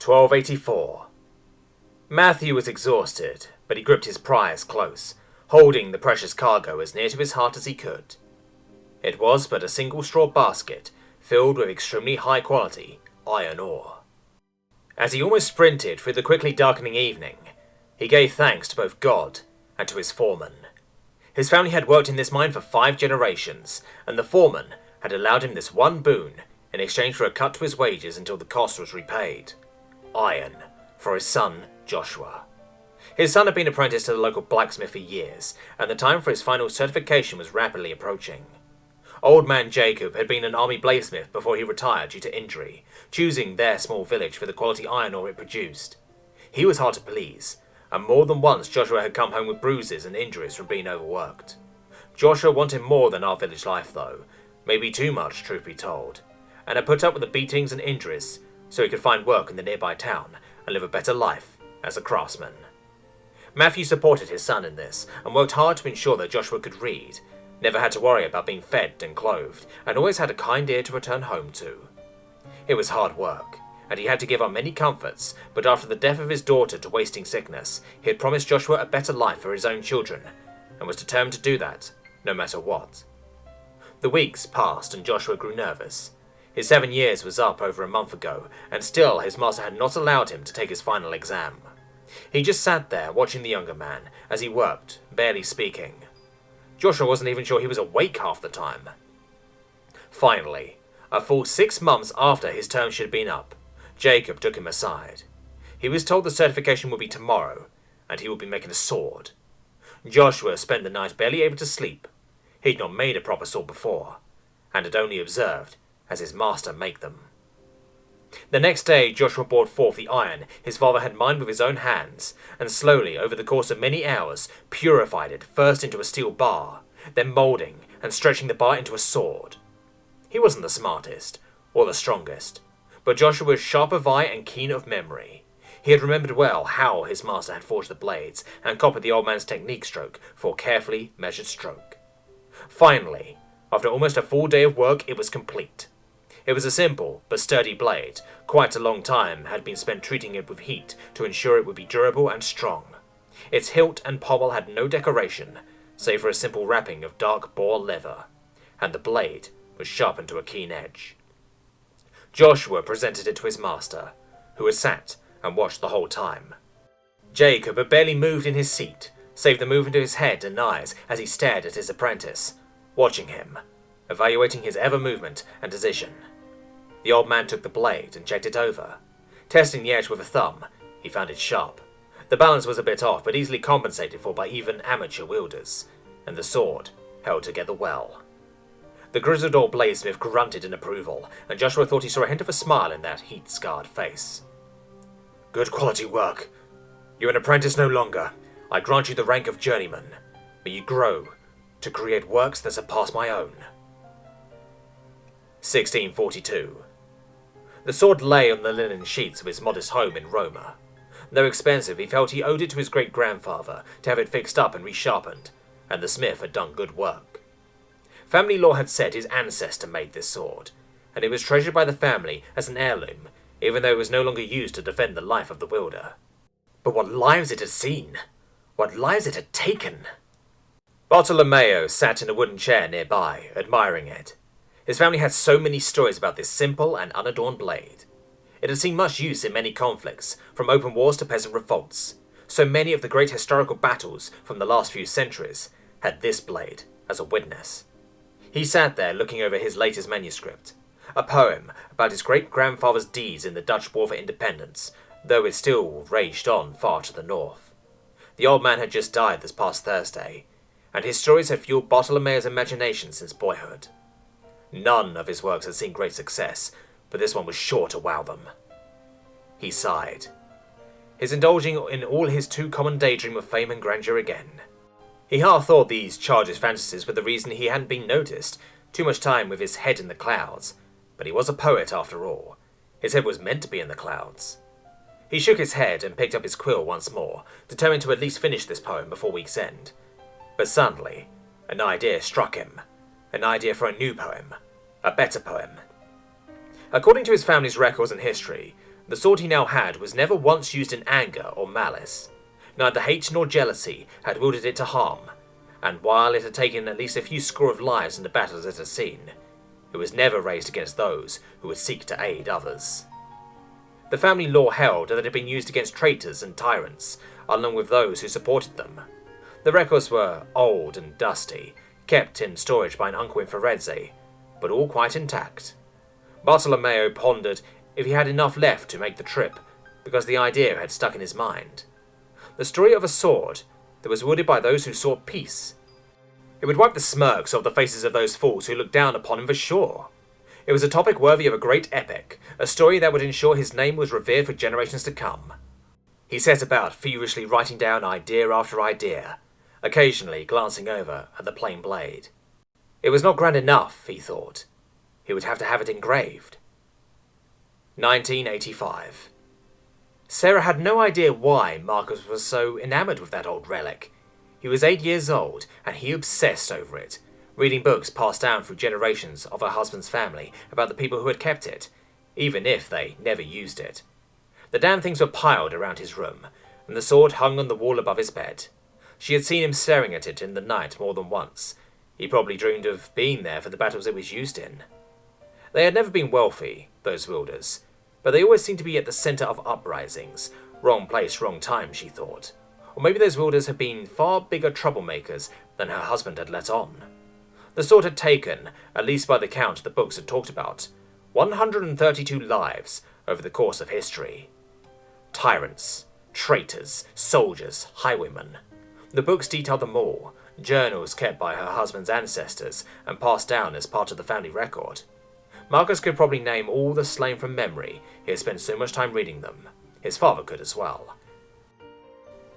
1284. Matthew was exhausted, but he gripped his prize close, holding the precious cargo as near to his heart as he could. It was but a single straw basket, filled with extremely high-quality iron ore. As he almost sprinted through the quickly darkening evening, he gave thanks to both God and to his foreman. His family had worked in this mine for 5 generations, and the foreman had allowed him this one boon in exchange for a cut to his wages until the cost was repaid. Iron for his son, Joshua. His son had been apprenticed to the local blacksmith for years, and the time for his final certification was rapidly approaching. Old man Jacob had been an army bladesmith before he retired due to injury, choosing their small village for the quality iron ore it produced. He was hard to please, and more than once Joshua had come home with bruises and injuries from being overworked. Joshua wanted more than our village life though, maybe too much, truth be told, and had put up with the beatings and injuries so he could find work in the nearby town and live a better life as a craftsman. Matthew supported his son in this and worked hard to ensure that Joshua could read, never had to worry about being fed and clothed, and always had a kind ear to return home to. It was hard work, and he had to give up many comforts, but after the death of his daughter to wasting sickness, he had promised Joshua a better life for his own children, and was determined to do that, no matter what. The weeks passed and Joshua grew nervous. His 7 years was up over a month ago, and still his master had not allowed him to take his final exam. He just sat there watching the younger man as he worked, barely speaking. Joshua wasn't even sure he was awake half the time. Finally, a full 6 months after his term should have been up, Jacob took him aside. He was told the certification would be tomorrow, and he would be making a sword. Joshua spent the night barely able to sleep. He'd not made a proper sword before, and had only observed as his master make them. The next day Joshua brought forth the iron his father had mined with his own hands, and slowly, over the course of many hours, purified it first into a steel bar, then moulding and stretching the bar into a sword. He wasn't the smartest, or the strongest, but Joshua was sharp of eye and keen of memory. He had remembered well how his master had forged the blades, and copied the old man's technique stroke for a carefully measured stroke. Finally, after almost a full day of work, it was complete. It was a simple but sturdy blade. Quite a long time had been spent treating it with heat to ensure it would be durable and strong. Its hilt and pommel had no decoration, save for a simple wrapping of dark boar leather, and the blade was sharpened to a keen edge. Joshua presented it to his master, who had sat and watched the whole time. Jacob had barely moved in his seat, save the movement of his head and eyes as he stared at his apprentice, watching him, evaluating his every movement and decision. The old man took the blade and checked it over. Testing the edge with a thumb, he found it sharp. The balance was a bit off, but easily compensated for by even amateur wielders, and the sword held together well. The grizzled old bladesmith grunted in approval, and Joshua thought he saw a hint of a smile in that heat-scarred face. "Good quality work. You're an apprentice no longer. I grant you the rank of journeyman. May you grow to create works that surpass my own." 1642. The sword lay on the linen sheets of his modest home in Roma. Though expensive, he felt he owed it to his great-grandfather to have it fixed up and resharpened, and the smith had done good work. Family law had said his ancestor made this sword, and it was treasured by the family as an heirloom, even though it was no longer used to defend the life of the wielder. But what lives it had seen! What lives it had taken! Bartolomeo sat in a wooden chair nearby, admiring it. His family had so many stories about this simple and unadorned blade. It had seen much use in many conflicts, from open wars to peasant revolts. So many of the great historical battles from the last few centuries had this blade as a witness. He sat there looking over his latest manuscript, a poem about his great-grandfather's deeds in the Dutch War for Independence, though it still raged on far to the north. The old man had just died this past Thursday, and his stories had fueled Bartolomeo's imagination since boyhood. None of his works had seen great success, but this one was sure to wow them. He sighed. His indulging in all his too common daydream of fame and grandeur again. He half thought these childish fantasies were the reason he hadn't been noticed, too much time with his head in the clouds, but he was a poet after all. His head was meant to be in the clouds. He shook his head and picked up his quill once more, determined to at least finish this poem before week's end. But suddenly, an idea struck him. An idea for a new poem. A better poem. According to his family's records and history, The sword he now had was never once used in anger or malice. Neither hate nor jealousy had wielded it to harm, and while it had taken at least a few score of lives in the battles it had seen, it was never raised against those who would seek to aid others. The family law held that it had been used against traitors and tyrants, along with those who supported them. The records were old and dusty, kept in storage by an uncle in Viridity, but all quite intact. Bartolomeo pondered if he had enough left to make the trip, because the idea had stuck in his mind. The story of a sword that was wielded by those who sought peace. It would wipe the smirks off the faces of those fools who looked down upon him for sure. It was a topic worthy of a great epic, a story that would ensure his name was revered for generations to come. He set about feverishly writing down idea after idea, occasionally glancing over at the plain blade. It was not grand enough, he thought. He would have to have it engraved. 1985. Sarah had no idea why Marcus was so enamoured with that old relic. He was 8 years old, and he obsessed over it, reading books passed down through generations of her husband's family about the people who had kept it, even if they never used it. The damn things were piled around his room, and the sword hung on the wall above his bed. She had seen him staring at it in the night more than once. He probably dreamed of being there for the battles it was used in. They had never been wealthy, those wielders, but they always seemed to be at the centre of uprisings. Wrong place, wrong time, she thought. Or maybe those wielders had been far bigger troublemakers than her husband had let on. The sword had taken, at least by the count the books had talked about, 132 lives over the course of history. Tyrants, traitors, soldiers, highwaymen. The books detailed them all, journals kept by her husband's ancestors and passed down as part of the family record. Marcus could probably name all the slain from memory. He had spent so much time reading them. His father could as well.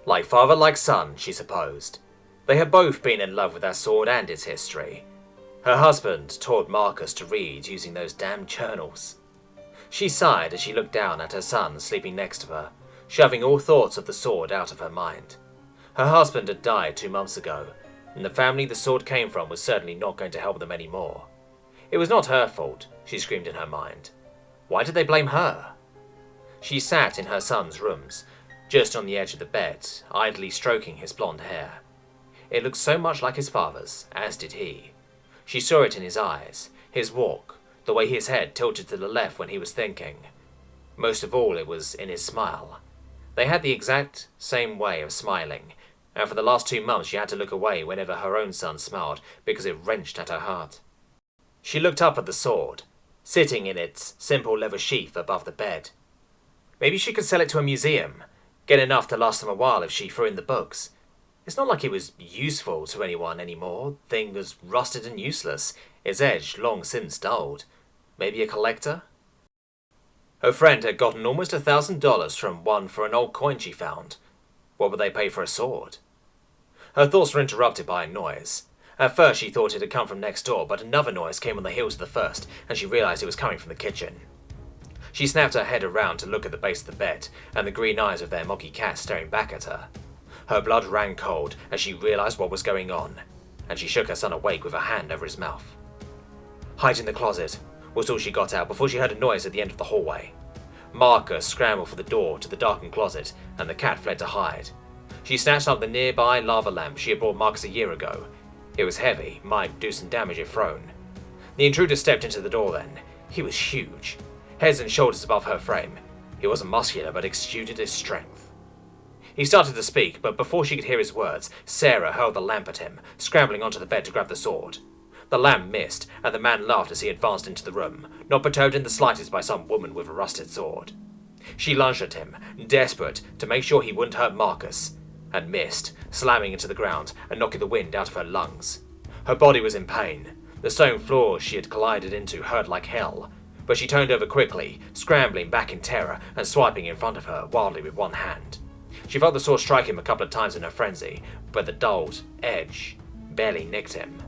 Like father, like son, she supposed. They had both been in love with that sword and its history. Her husband taught Marcus to read using those damn journals. She sighed as she looked down at her son sleeping next to her, shoving all thoughts of the sword out of her mind. Her husband had died 2 months ago, and the family the sword came from was certainly not going to help them anymore. It was not her fault, she screamed in her mind. Why did they blame her? She sat in her son's rooms, just on the edge of the bed, idly stroking his blonde hair. It looked so much like his father's, as did he. She saw it in his eyes, his walk, the way his head tilted to the left when he was thinking. Most of all, it was in his smile. They had the exact same way of smiling, and for the last 2 months she had to look away whenever her own son smiled because it wrenched at her heart. She looked up at the sword, sitting in its simple leather sheath above the bed. Maybe she could sell it to a museum, get enough to last them a while if she threw in the books. It's not like it was useful to anyone anymore. Thing was rusted and useless, its edge long since dulled. Maybe a collector? Her friend had gotten almost $1,000 from one for an old coin she found. What would they pay for a sword? Her thoughts were interrupted by a noise. At first she thought it had come from next door, but another noise came on the heels of the first, and she realised it was coming from the kitchen. She snapped her head around to look at the base of the bed, and the green eyes of their moggy cat staring back at her. Her blood ran cold as she realised what was going on, and she shook her son awake with her hand over his mouth. Hide in the closet, was all she got out before she heard a noise at the end of the hallway. Marcus scrambled for the door to the darkened closet, and the cat fled to hide. She snatched up the nearby lava lamp she had brought Marcus a year ago. It was heavy, might do some damage if thrown. The intruder stepped into the door then. He was huge, heads and shoulders above her frame. He wasn't muscular, but exuded his strength. He started to speak, but before she could hear his words, Sarah hurled the lamp at him, scrambling onto the bed to grab the sword. The lamp missed, and the man laughed as he advanced into the room, not perturbed in the slightest by some woman with a rusted sword. She lunged at him, desperate to make sure he wouldn't hurt Marcus, and missed, slamming into the ground and knocking the wind out of her lungs. Her body was in pain. The stone floor she had collided into hurt like hell, but she turned over quickly, scrambling back in terror and swiping in front of her wildly with one hand. She felt the sword strike him a couple of times in her frenzy, but the dulled edge barely nicked him.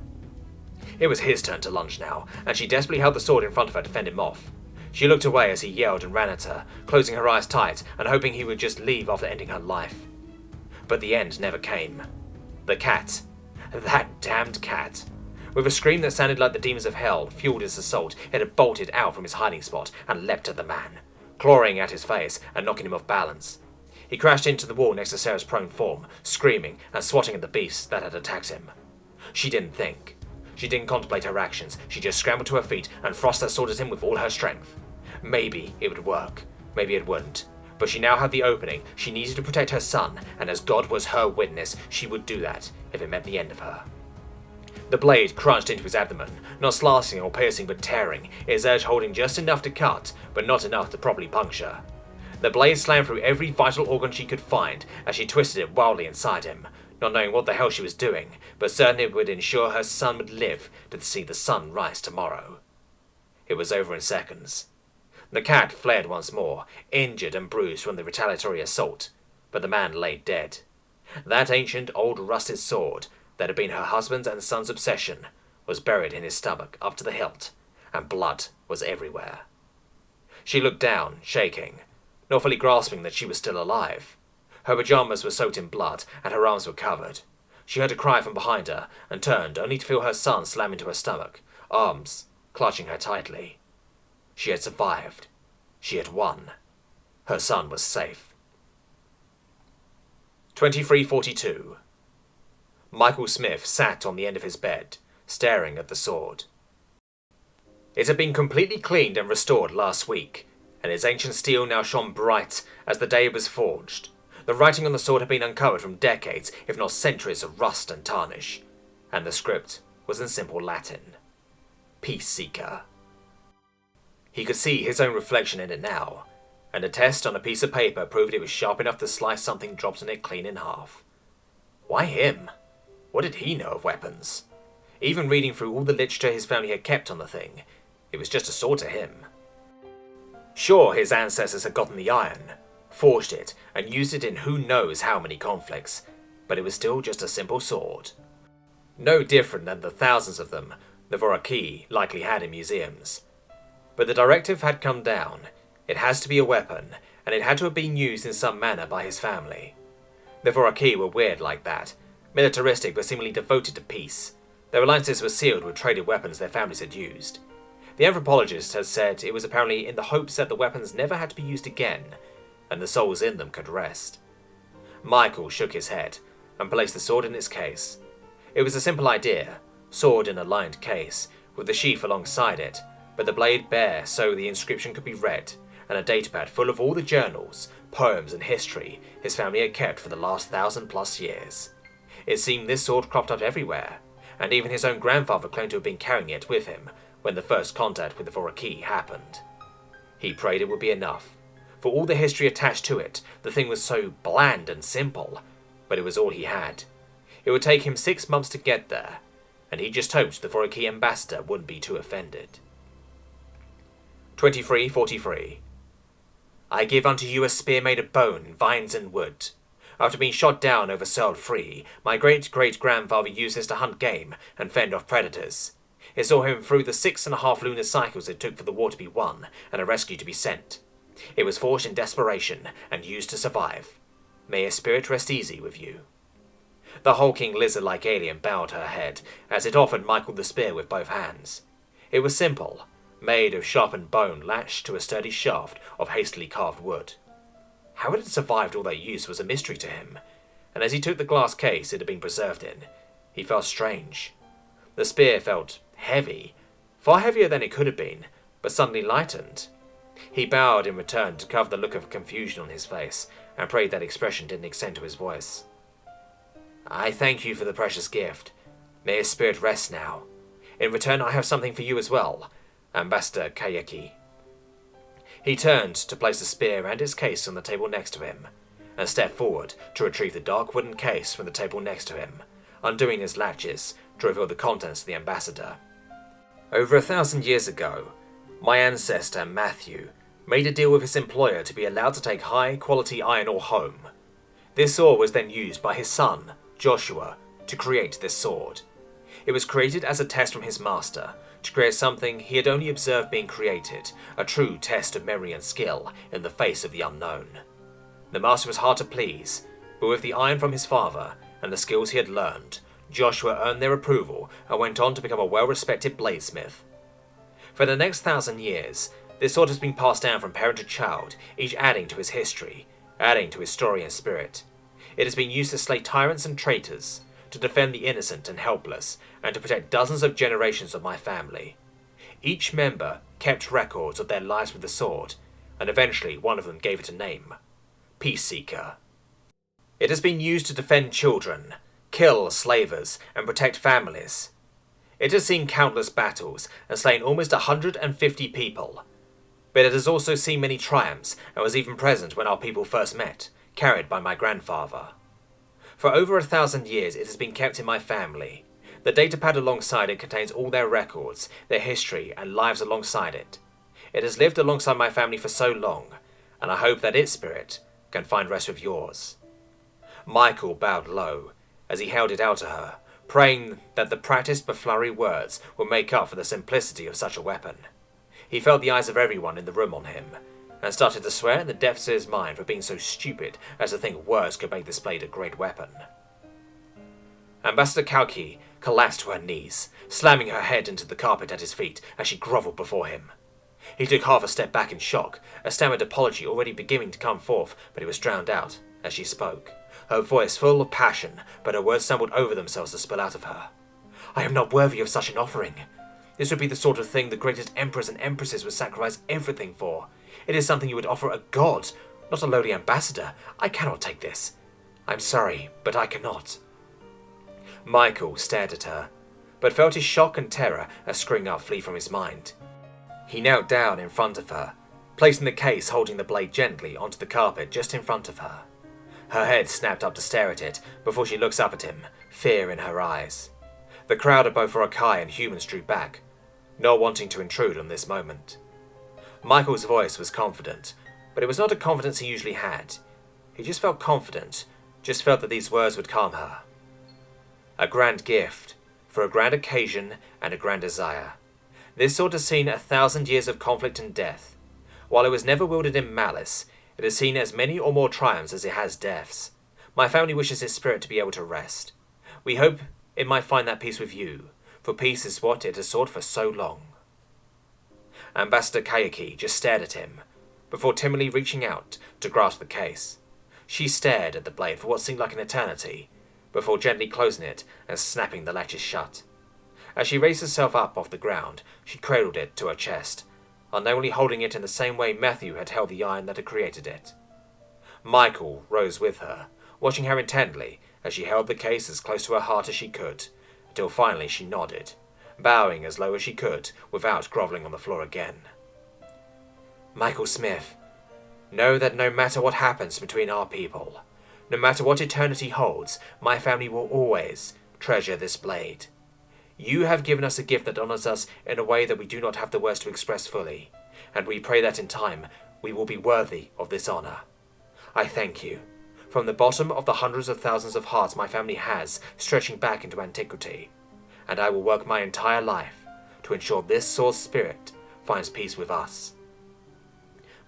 It was his turn to lunge now, and she desperately held the sword in front of her to fend him off. She looked away as he yelled and ran at her, closing her eyes tight and hoping he would just leave after ending her life. But the end never came. The cat. That damned cat. With a scream that sounded like the demons of hell fueled his assault, it had bolted out from his hiding spot and leapt at the man, clawing at his face and knocking him off balance. He crashed into the wall next to Sarah's prone form, screaming and swatting at the beast that had attacked him. She didn't think. She didn't contemplate her actions. She just scrambled to her feet and thrust her sword at him with all her strength. Maybe it would work. Maybe it wouldn't. But she now had the opening. She needed to protect her son, and as God was her witness, she would do that if it meant the end of her. The blade crunched into his abdomen, not slicing or piercing but tearing, its edge holding just enough to cut, but not enough to properly puncture. The blade slammed through every vital organ she could find as she twisted it wildly inside him, not knowing what the hell she was doing, but certain it would ensure her son would live to see the sun rise tomorrow. It was over in seconds. The cat flared once more, injured and bruised from the retaliatory assault, but the man lay dead. That ancient, old, rusted sword that had been her husband's and son's obsession was buried in his stomach up to the hilt, and blood was everywhere. She looked down, shaking, not fully grasping that she was still alive. Her pajamas were soaked in blood, and her arms were covered. She heard a cry from behind her, and turned only to feel her son slam into her stomach, arms clutching her tightly. She had survived. She had won. Her son was safe. 2342. Michael Smith sat on the end of his bed, staring at the sword. It had been completely cleaned and restored last week, and its ancient steel now shone bright as the day it was forged. The writing on the sword had been uncovered from decades, if not centuries, of rust and tarnish, and the script was in simple Latin. Peace Seeker. He could see his own reflection in it now, and a test on a piece of paper proved it was sharp enough to slice something dropped in it clean in half. Why him? What did he know of weapons? Even reading through all the literature his family had kept on the thing, it was just a sword to him. Sure, his ancestors had gotten the iron, forged it, and used it in who knows how many conflicts, but it was still just a simple sword. No different than the thousands of them the VIKING likely had in museums. But the directive had come down. It has to be a weapon, and it had to have been used in some manner by his family. The VIKING were weird like that, militaristic but seemingly devoted to peace. Their alliances were sealed with traded weapons their families had used. The anthropologist has said it was apparently in the hopes that the weapons never had to be used again, and the souls in them could rest. Michael shook his head, and placed the sword in its case. It was a simple idea, sword in a lined case, with the sheath alongside it, but the blade bare so the inscription could be read, and a datapad full of all the journals, poems and history his family had kept for the last 1,000+ years. It seemed this sword cropped up everywhere, and even his own grandfather claimed to have been carrying it with him when the first contact with the VIKING happened. He prayed it would be enough. For all the history attached to it, the thing was so bland and simple, but it was all he had. It would take him 6 months to get there, and he just hoped the VIKING ambassador wouldn't be too offended. 2343. I give unto you a spear made of bone, vines and wood. After being shot down over Searle Free, my great-great-grandfather used this to hunt game and fend off predators. It saw him through the 6.5 lunar cycles it took for the war to be won and a rescue to be sent. It was forged in desperation and used to survive. May his spirit rest easy with you. The hulking lizard-like alien bowed her head as it offered Michael the spear with both hands. It was simple, made of sharpened bone lashed to a sturdy shaft of hastily carved wood. How it had survived all that use was a mystery to him, and as he took the glass case it had been preserved in, he felt strange. The spear felt heavy, far heavier than it could have been, but suddenly lightened. He bowed in return to cover the look of confusion on his face, and prayed that expression didn't extend to his voice. I thank you for the precious gift. May his spirit rest now. In return I have something for you as well, Ambassador Kayeki. He turned to place the spear and its case on the table next to him, and stepped forward to retrieve the dark wooden case from the table next to him, undoing its latches to reveal the contents to the ambassador. Over 1,000 years ago, my ancestor Matthew made a deal with his employer to be allowed to take high-quality iron ore home. This ore was then used by his son, Joshua, to create this sword. It was created as a test from his master, to create something he had only observed being created, a true test of memory and skill in the face of the unknown. The master was hard to please, but with the iron from his father and the skills he had learned, Joshua earned their approval and went on to become a well-respected bladesmith. For the next 1,000 years, This sword has been passed down from parent to child, each adding to his history, adding to his story and spirit. It has been used to slay tyrants and traitors, to defend the innocent and helpless, and to protect dozens of generations of my family. Each member kept records of their lives with the sword, and eventually one of them gave it a name: Peaceseeker. It has been used to defend children, kill slavers, and protect families. It has seen countless battles and slain almost 150 people. But it has also seen many triumphs and was even present when our people first met, carried by my grandfather. For over 1,000 years it has been kept in my family. The datapad alongside it contains all their records, their history, and lives alongside it. It has lived alongside my family for so long, and I hope that its spirit can find rest with yours. Michael bowed low as he held it out to her, praying that the practiced but flowery words would make up for the simplicity of such a weapon. He felt the eyes of everyone in the room on him, and started to swear in the depths of his mind for being so stupid as to think words could make this blade a great weapon. Ambassador Kalki collapsed to her knees, slamming her head into the carpet at his feet as she grovelled before him. He took half a step back in shock, a stammered apology already beginning to come forth, but it was drowned out as she spoke, her voice full of passion, but her words stumbled over themselves to spill out of her. "I am not worthy of such an offering. This would be the sort of thing the greatest emperors and empresses would sacrifice everything for. It is something you would offer a god, not a lowly ambassador. I cannot take this. I'm sorry, but I cannot." Michael stared at her, but felt his shock and terror as screwing up flee from his mind. He knelt down in front of her, placing the case holding the blade gently onto the carpet just in front of her. Her head snapped up to stare at it before she looks up at him, fear in her eyes. The crowd of both Riokan and humans drew back, not wanting to intrude on this moment. Michael's voice was confident, but it was not a confidence he usually had. He just felt confident, just felt that these words would calm her. A grand gift, for a grand occasion and a grand desire. This sword has seen 1,000 years of conflict and death. While it was never wielded in malice, it has seen as many or more triumphs as it has deaths. My family wishes its spirit to be able to rest. We hope it might find that peace with you, for peace is what it has sought for so long. Ambassador Kayaki just stared at him, before timidly reaching out to grasp the case. She stared at the blade for what seemed like an eternity, before gently closing it and snapping the latches shut. As she raised herself up off the ground, she cradled it to her chest, unknowingly holding it in the same way Matthew had held the iron that had created it. Michael rose with her, watching her intently as she held the case as close to her heart as she could, until finally she nodded, bowing as low as she could without grovelling on the floor again. "Michael Smith, know that no matter what happens between our people, no matter what eternity holds, my family will always treasure this blade. You have given us a gift that honours us in a way that we do not have the words to express fully, and we pray that in time we will be worthy of this honour. I thank you, from the bottom of the hundreds of thousands of hearts my family has stretching back into antiquity, and I will work my entire life to ensure this sword's spirit finds peace with us."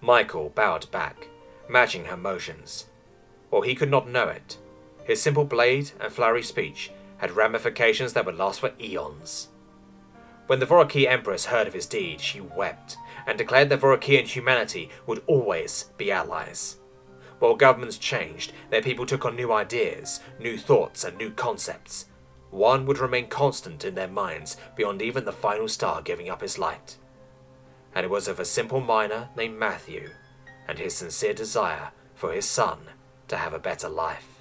Michael bowed back, matching her motions. Or he could not know it. His simple blade and flowery speech had ramifications that would last for eons. When the Voraki Empress heard of his deed, she wept, and declared that Voraki and humanity would always be allies. While governments changed, their people took on new ideas, new thoughts, and new concepts. One would remain constant in their minds beyond even the final star giving up his light. And it was of a simple miner named Matthew, and his sincere desire for his son to have a better life.